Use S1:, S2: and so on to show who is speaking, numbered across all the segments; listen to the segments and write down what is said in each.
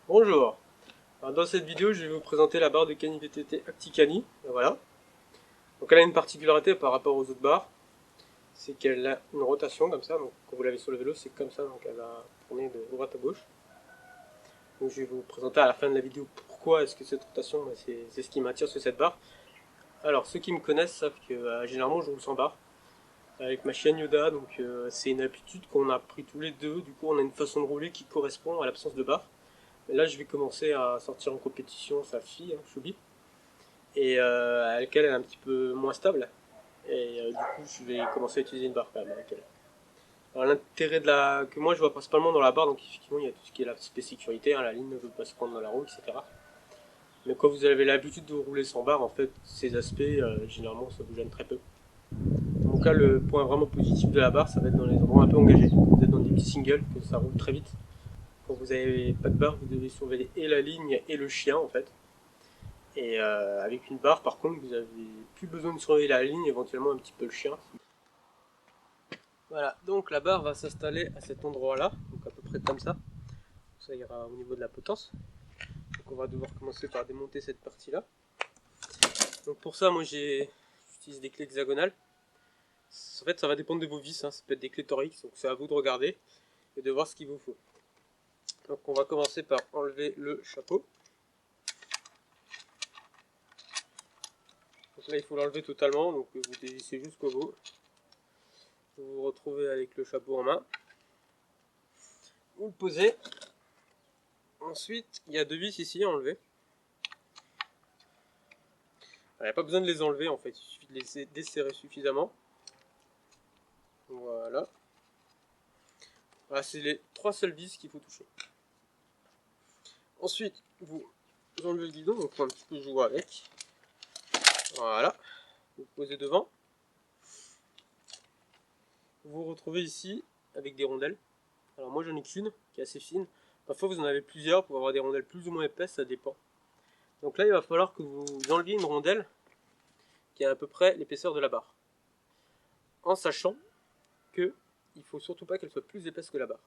S1: Bonjour. Alors dans cette vidéo, je vais vous présenter la barre de Kani VTT Acticani. Voilà. Donc elle a une particularité par rapport aux autres barres, c'est qu'elle a une rotation comme ça. Donc quand vous l'avez sur le vélo, c'est comme ça, donc elle va tourner de droite à gauche. Donc je vais vous présenter à la fin de la vidéo pourquoi est-ce que cette rotation, c'est ce qui m'attire sur cette barre. Alors ceux qui me connaissent savent que généralement je roule sans barre avec ma chienne Yoda, donc c'est une habitude qu'on a pris tous les deux. Du coup on a une façon de rouler qui correspond à l'absence de barre. Mais là je vais commencer à sortir en compétition sa fille, hein, Choubi, et avec elle est un petit peu moins stable. Et du coup, je vais commencer à utiliser une barre quand même avec elle. Alors l'intérêt que moi je vois principalement dans la barre, donc effectivement il y a tout ce qui est l'aspect sécurité, hein, la ligne ne veut pas se prendre dans la roue, etc. Mais quand vous avez l'habitude de rouler sans barre, en fait, ces aspects, généralement, ça vous gêne très peu. En tout cas, le point vraiment positif de la barre, ça va être dans les endroits un peu engagés. Quand vous êtes dans des petits singles, que ça roule très vite. Quand vous n'avez pas de barre, vous devez surveiller et la ligne et le chien, en fait. Et avec une barre, par contre, vous avez plus besoin de surveiller la ligne, éventuellement un petit peu le chien. Voilà, donc la barre va s'installer à cet endroit-là, donc à peu près comme ça. Ça ira au niveau de la potence. Donc on va devoir commencer par démonter cette partie-là. Donc pour ça, moi j'utilise des clés hexagonales. En fait, ça va dépendre de vos vis, hein. Ça peut être des clés Torx, donc c'est à vous de regarder et de voir ce qu'il vous faut. Donc on va commencer par enlever le chapeau. Donc là, il faut l'enlever totalement, donc vous dévissez jusqu'au bout. Vous vous retrouvez avec le chapeau en main. Vous le posez. Ensuite, il y a deux vis ici à enlever. Il n'y a pas besoin de les enlever en fait, il suffit de les desserrer suffisamment. Voilà. Voilà, c'est les trois seules vis qu'il faut toucher. Ensuite, vous enlevez le guidon, donc on va un petit peu jouer avec. Voilà. Vous posez devant. Vous vous retrouvez ici avec des rondelles. Alors moi j'en ai qu'une qui est assez fine. Parfois vous en avez plusieurs pour avoir des rondelles plus ou moins épaisses, ça dépend. Donc là il va falloir que vous enleviez une rondelle qui a à peu près l'épaisseur de la barre. En sachant que il faut surtout pas qu'elle soit plus épaisse que la barre.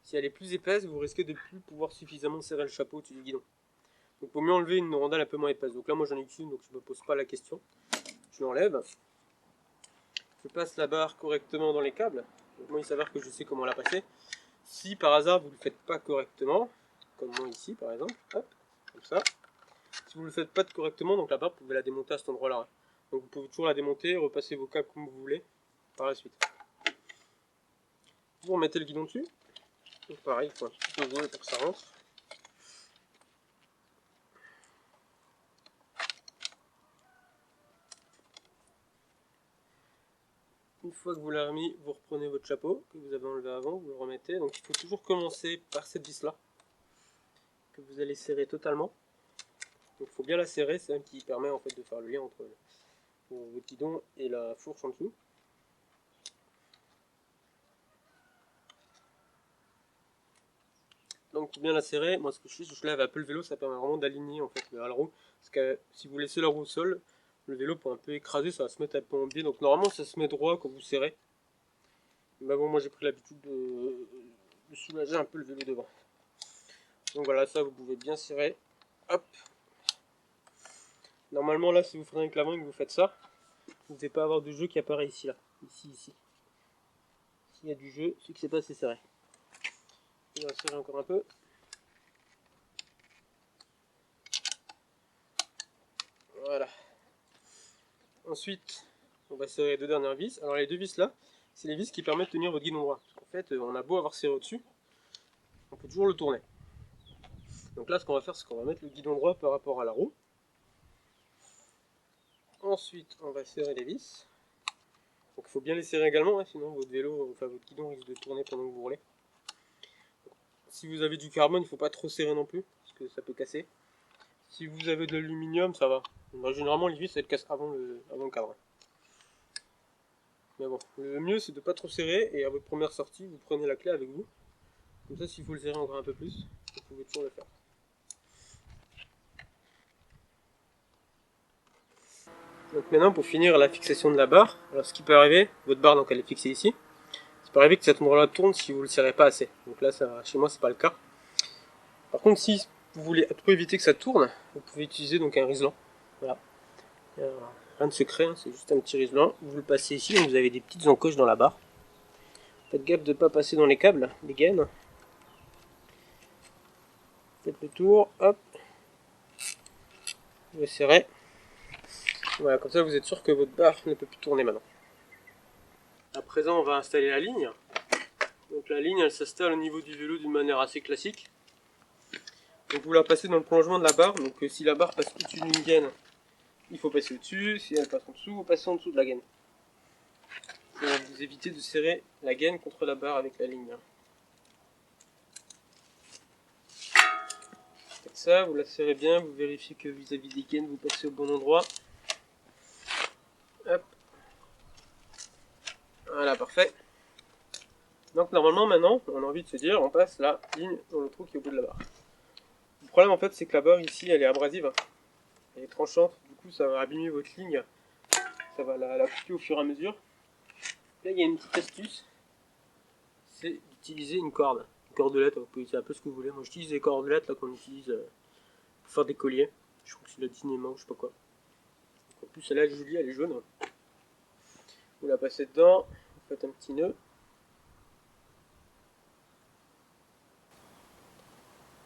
S1: Si elle est plus épaisse, vous risquez de ne plus pouvoir suffisamment serrer le chapeau au-dessus du guidon. Donc il vaut mieux enlever une rondelle un peu moins épaisse. Donc là moi j'en ai qu'une, donc je ne me pose pas la question. Je l'enlève. Je passe la barre correctement dans les câbles. Donc moi il s'avère que je sais comment la passer. Si par hasard vous ne le faites pas correctement, comme moi ici par exemple, hop, comme ça. Si vous ne le faites pas correctement, donc la barre vous pouvez la démonter à cet endroit-là. Donc vous pouvez toujours la démonter, repasser vos câbles comme vous voulez par la suite. Vous remettez le guidon dessus. Donc pareil, il faut un petit peu jouer pour que ça rentre. Une fois que vous l'avez remis, vous reprenez votre chapeau que vous avez enlevé avant, vous le remettez. Donc il faut toujours commencer par cette vis là que vous allez serrer totalement. Donc il faut bien la serrer, c'est elle qui permet en fait de faire le lien entre votre guidon et la fourche en dessous. Donc pour bien la serrer, moi ce que je fais, je lève un peu le vélo, ça permet vraiment d'aligner en fait la roue. Parce que si vous laissez la roue au sol, le vélo pour un peu écraser, ça va se mettre un peu en biais. Donc normalement ça se met droit quand vous serrez. Mais bon, moi j'ai pris l'habitude de soulager un peu le vélo devant. Donc voilà, ça vous pouvez bien serrer. Hop. Normalement là, si vous freinez avec la main et que vous faites ça, vous ne devez pas avoir de jeu qui apparaît ici, là. Ici. S'il y a du jeu, c'est que c'est pas assez serré. On va serrer encore un peu. Voilà. Ensuite, on va serrer les deux dernières vis. Alors les deux vis là, c'est les vis qui permettent de tenir votre guidon droit. En fait, on a beau avoir serré au-dessus, on peut toujours le tourner. Donc là, ce qu'on va faire, c'est qu'on va mettre le guidon droit par rapport à la roue. Ensuite, on va serrer les vis. Donc il faut bien les serrer également, hein, sinon votre vélo, enfin votre guidon risque de tourner pendant que vous roulez. Si vous avez du carbone, il ne faut pas trop serrer non plus, parce que ça peut casser. Si vous avez de l'aluminium, ça va. Donc, généralement, les vis, elles cassent avant le cadre. Mais bon, le mieux, c'est de ne pas trop serrer, et à votre première sortie, vous prenez la clé avec vous. Comme ça, s'il faut le serrer encore un peu plus, vous pouvez toujours le faire. Donc maintenant, pour finir la fixation de la barre, alors ce qui peut arriver, votre barre, donc elle est fixée ici. Ça peut arriver que cet endroit-là tourne si vous ne le serrez pas assez. Donc là, ça, chez moi, c'est pas le cas. Par contre, si vous voulez à tout prix éviter que ça tourne, vous pouvez utiliser donc un riselant. Voilà. Rien de secret, hein, c'est juste un petit riselant. Vous le passez ici, donc vous avez des petites encoches dans la barre. Faites gaffe de ne pas passer dans les câbles, les gaines. Faites le tour, hop. Vous le serrez. Voilà, comme ça vous êtes sûr que votre barre ne peut plus tourner maintenant. À présent, on va installer la ligne. Donc la ligne, elle s'installe au niveau du vélo d'une manière assez classique. Donc vous la passez dans le prolongement de la barre. Donc si la barre passe au-dessus d'une gaine, il faut passer au-dessus. Si elle passe en dessous, vous passez en dessous de la gaine. Ça va vous éviter de serrer la gaine contre la barre avec la ligne. Faites ça, vous la serrez bien, vous vérifiez que vis-à-vis des gaines, vous passez au bon endroit. Hop. Voilà, parfait. Donc normalement maintenant, on a envie de se dire, on passe la ligne dans le trou qui est au bout de la barre. Le problème en fait, c'est que la barre ici, elle est abrasive. Elle est tranchante, du coup ça va abîmer votre ligne. Ça va la couper au fur et à mesure. Là, il y a une petite astuce, c'est d'utiliser une corde. Une cordelette, vous pouvez utiliser un peu ce que vous voulez. Moi j'utilise des cordelettes là qu'on utilise pour faire des colliers. Je crois que c'est la Dynamo, je sais pas quoi. Donc, en plus celle-là elle est jolie, elle est jaune. Vous la passez dedans, vous faites un petit nœud.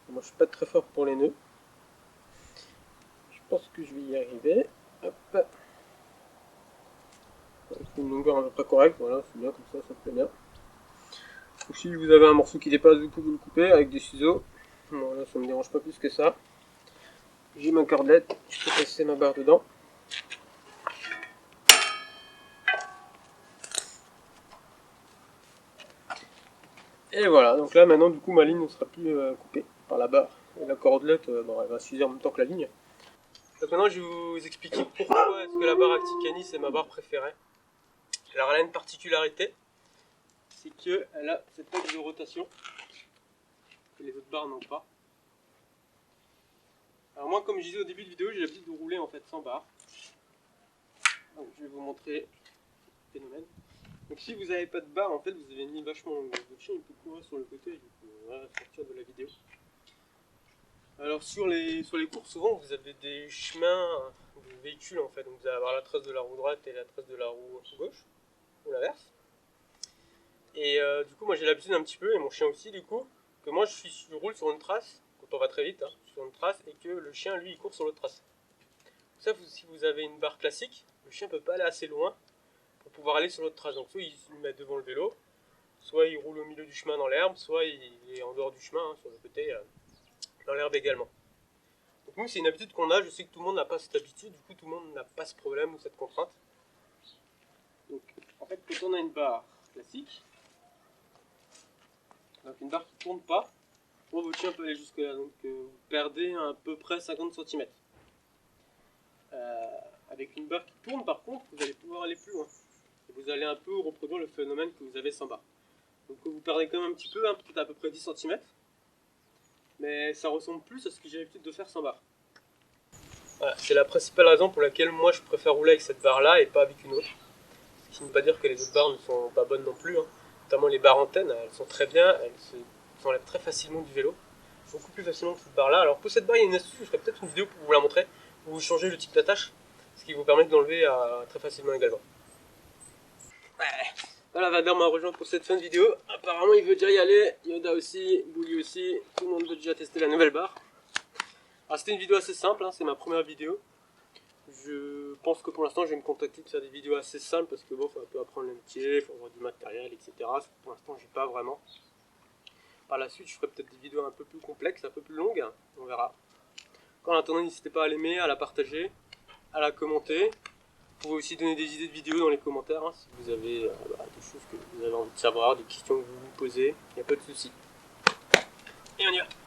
S1: Moi je suis pas très fort pour les nœuds. Je pense que je vais y arriver. Hop. Avec une longueur à peu près correcte, voilà, c'est bien comme ça me plaît bien. Donc, si vous avez un morceau qui dépasse, vous pouvez le couper avec des ciseaux. Voilà, ça me dérange pas plus que ça. J'ai ma cordelette, je peux passer ma barre dedans. Et voilà, donc là maintenant du coup ma ligne ne sera plus coupée par la barre. Et la cordelette, bon, elle va s'utiliser en même temps que la ligne. Donc maintenant je vais vous expliquer pourquoi est-ce que la barre Acticani c'est ma barre préférée. Alors elle a une particularité, c'est qu'elle a cette axe de rotation que les autres barres n'ont pas. Alors moi comme je disais au début de vidéo, j'ai l'habitude de rouler en fait sans barre. Donc je vais vous montrer le phénomène. Donc si vous n'avez pas de barre, en fait vous avez mis vachement long. Votre chien il peut courir sur le côté, il peut sortir de la vidéo. Alors sur les courses, souvent vous avez des chemins de véhicules en fait. Donc vous allez avoir la trace de la roue droite et la trace de la roue gauche, ou l'inverse. Et du coup moi j'ai l'habitude un petit peu, et mon chien aussi du coup, que moi je roule sur une trace, quand on va très vite, hein, sur une trace, et que le chien lui il court sur l'autre trace. Ça, si vous avez une barre classique, le chien peut pas aller assez loin pour pouvoir aller sur l'autre trace. Donc soit il se met devant le vélo, soit il roule au milieu du chemin dans l'herbe, soit il est en dehors du chemin, hein, sur le côté, dans l'herbe également. Donc nous c'est une habitude qu'on a, je sais que tout le monde n'a pas cette habitude, du coup tout le monde n'a pas ce problème ou cette contrainte. Donc en fait quand on a une barre classique, donc une barre qui ne tourne pas, votre chien peut aller jusque là, donc vous perdez à peu près 50 cm. Avec une barre qui tourne par contre, vous allez pouvoir aller plus loin. Et vous allez un peu reproduire le phénomène que vous avez sans barre. Donc vous perdez quand même un petit peu, hein, peut-être à peu près 10 cm. Mais ça ressemble plus à ce que j'ai l'habitude de faire sans barre. Voilà, c'est la principale raison pour laquelle moi je préfère rouler avec cette barre là et pas avec une autre. Ce qui ne veut pas dire que les autres barres ne sont pas bonnes non plus, hein. Notamment les barres antennes, elles sont très bien, elles s'enlèvent très facilement du vélo. Beaucoup plus facilement que cette barre là. Alors pour cette barre il y a une astuce, je ferai peut-être une vidéo pour vous la montrer, où vous changez le type d'attache, ce qui vous permet de l'enlever très facilement également. Ouais. Voilà, Vador m'a rejoint pour cette fin de vidéo. Apparemment il veut déjà y aller, Yoda aussi, Bouli aussi, tout le monde veut déjà tester la nouvelle barre. Alors c'était une vidéo assez simple, hein, c'est ma première vidéo. Je pense que pour l'instant je vais me contacter de faire des vidéos assez simples parce que bon, il faut un peu apprendre le métier, il faut avoir du matériel, etc. Pour l'instant j'ai pas vraiment. Par la suite je ferai peut-être des vidéos un peu plus complexes, un peu plus longues, on verra. En attendant, n'hésitez pas à l'aimer, à la partager, à la commenter. Vous pouvez aussi donner des idées de vidéos dans les commentaires, hein, si vous avez des choses que vous avez envie de savoir, des questions que vous vous posez, il n'y a pas de souci. Et on y va.